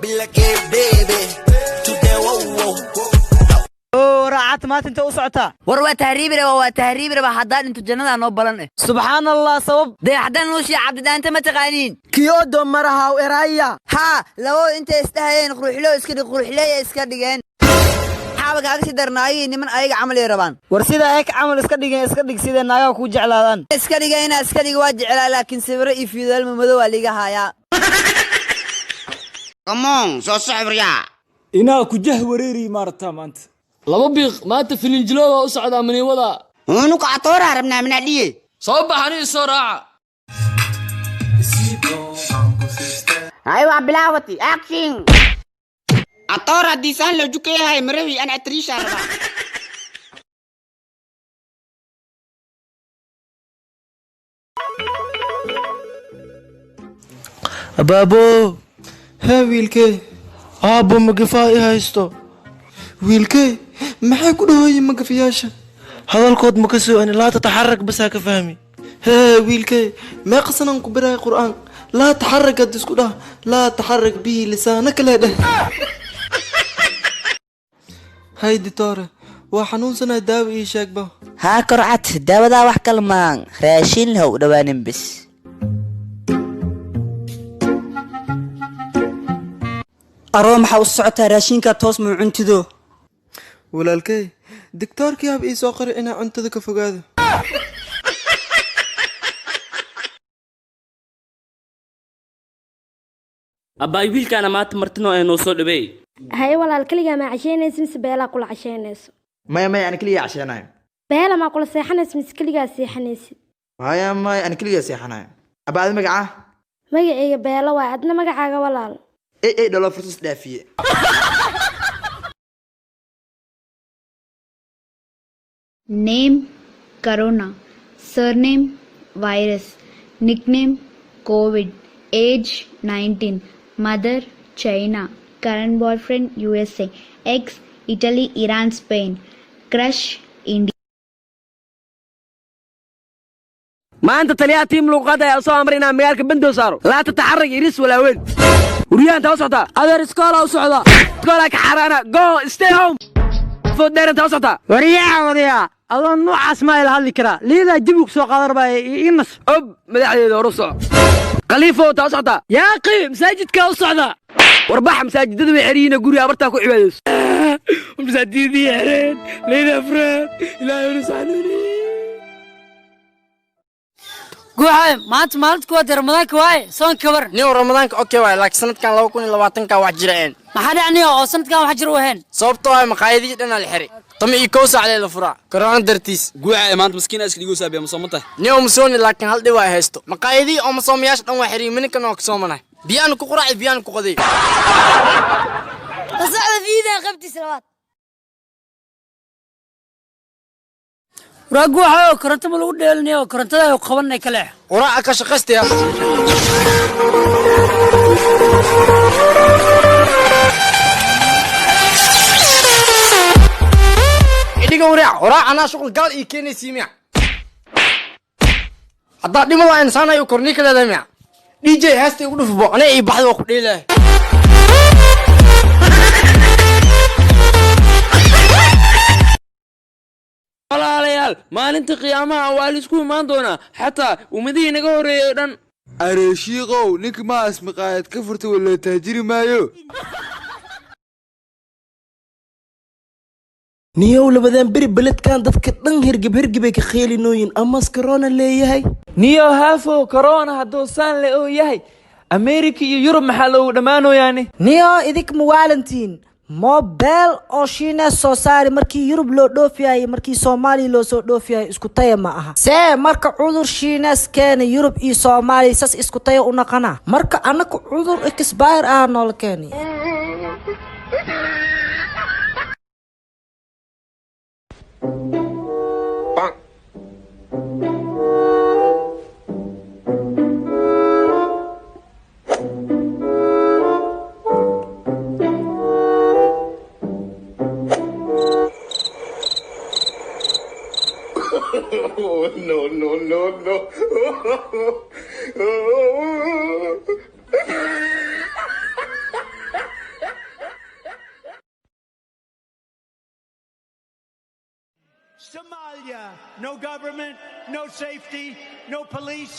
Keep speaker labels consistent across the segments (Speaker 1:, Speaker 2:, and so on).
Speaker 1: Be like a baby. Today, whoa.
Speaker 2: راعت ما انت وسعتها
Speaker 3: وروا تهريب ربا حدان انتو جنة نو بلن
Speaker 2: سبحان الله صوب
Speaker 3: دي حدان نوشي عبد انت ما تقانين
Speaker 2: كيودو مرها وإرايا
Speaker 3: ها لو انت استهين قروح له قروح ليه اسكدغين حابك اكسي درناي نمن ايغ عمل يربان
Speaker 2: ورسيدا ايك عمل اسكدغ سيده ناغا ku jeclaadan
Speaker 3: اسكدغ waa jeclaa laakiin sawiro iyo fiidal madow aliga haya
Speaker 4: come on soo sabriya
Speaker 5: inaa ku jahwareeri maarta maanta laba biiq maanta filinjilooda u socda maniwada
Speaker 4: unu ka toora rabnaa mana dhiye
Speaker 5: soo baxani soo raaca
Speaker 4: aywa bilaawati action atora disan la jukeeyahay marawi an atrisha raba
Speaker 6: ababo ha wiilkee aabo magafaa i haysto wiilkee maxay ku dhahoyin magafayaasha hadalkood ma ka soo ani laa tataxarag basaa ka fahmi hee wiilkee meeqa sanan ku birahay qur'aan laa taxarag had isku dhah laa taxarag bihi lisaanaka lee dheh hay ditore waa xanuunsanahay daawo ii sheegba
Speaker 3: haa korcad daawadaa wax kalmaan raashin lahow dhawaanin bis
Speaker 2: aroo maxaa u socotaa raashinka toos muu cuntido
Speaker 6: walaalkay diktoorkii hab ii soo qoray inaa cuntada ka fogaado
Speaker 5: abbaay wiilkaana maanta martino ay noo soo dhaweey
Speaker 7: هاي ولا الكلية ما عشانيس مس بيلا كل عشانيس
Speaker 6: ماي أنا كلية عشاناي
Speaker 7: بيلا ما كل سيحنيس مس كلية سيحنيس
Speaker 6: هاي ماي أنا كلية سيحناي أبعد مقعة
Speaker 7: مقعة بيلا وعدنا مقعة ولا
Speaker 6: إيه دولار فرصة دافية
Speaker 8: Name Corona, surname virus, nickname COVID, age 19, mother China, current boyfriend USA, ex Italy, Iran, Spain, crush India.
Speaker 2: ما أنت تليها تيم لغة يا أصلا أمرنا ميالك بندو صاروا لا تتحرك يريس ولا وين وريان توسطها هذا رسكولا وسعودة سكولك حرانا جو stay home فوت دير انت وسطها وريا الله نوع اسماء هذه كرا لذا جيبك سوق قدر باي ينص اب مدحديده ورسو خليفه توسطها يا اخي مساجدك وسعودة وربح مساجدده وحرينا غوري ابرتا كو عبادس مساجدي يا ريت لينا فراد لا يرسانوني
Speaker 3: guuxay maanta maalinku waa Ramadaanka waay soon kabar
Speaker 2: نيو رمضان اوكي واي لكن سنتكان 2020 ka wax jireen
Speaker 3: maxaa dhacnay oo sanadkan wax jir u ahayn
Speaker 2: sababtoo ah maqaayadii dhan la xiri طمي كوسع على الفراع كران درتيس
Speaker 5: guuxa maanta miskiin iska dhigo saabiya musoomantahay
Speaker 2: نيو مسوني لكن هل دي واي هيستو مقايدي او مسومياش دhan waa xiri minka noo kasoomanay biyaan ku quraaci biyaan ku qaday
Speaker 3: tasacda fiida qabti salaad raguuxay koronto ma lagu dheelinayo korontada ay qabanay kale
Speaker 2: quraaca ka shaqaystaya idiga quraaca ana shaqo gal ii keenaysi miya hadda dhimada insaan ay korni kale miya DJ haastay ugu dhufbo ana ii baxdo ku dheelay
Speaker 5: walaalayaal maalinta qiyaamaha waa la isku imaan doonaa xataa ummadii naga horeeyay dhan
Speaker 6: areeshiiqow ninka ma asmaqaayad ka furtay wala taajiri maayo niyow labadan beri beledkan dadka dhan hirgibay ka qeelinooyin ama corona leeyahay
Speaker 9: niyo haafo corona hadduu saan le oo yahay America iyo Yurub maxaa loogu dhamaanoyaani
Speaker 10: niyo idik muwaalantiin mobile oo shiina soo saari markii Yurub loo dhoofiyay markii Soomaali loo soo dhoofiyay isku tay ma aha see marka cudur shiinas keen Yurub iyo Soomaali sas isku tay u naqana marka anaku cudur expire ah nool keeni
Speaker 1: Oh, no.
Speaker 11: Somalia, no government, no safety, no police,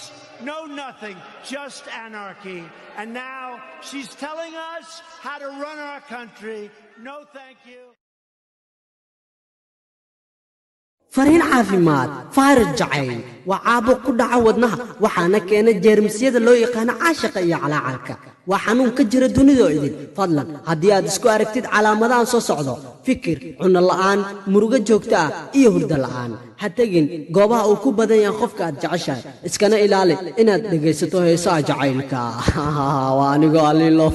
Speaker 11: no nothing, just anarchy. And now she's telling us how to run our country. No thank you.
Speaker 2: fariin caafimaad faarid jacayl waa caabuq ku dhaca wadnaha waxaana keena jeermisyada loo yaqaan caashiqa iyo calaacalka waa xanuun ka jira dunida oo idin fadlan haddii aad isku aragtid calaamadahan soo socdo fikir cunno la'aan murugo joogto ah iyo hurdo la'aan ha tegin goobaha uu ku badan yahay qofka aad jeceshahay iskana ilaali inaad dhegaysato heesaha jacaylka waa anigoo aliilo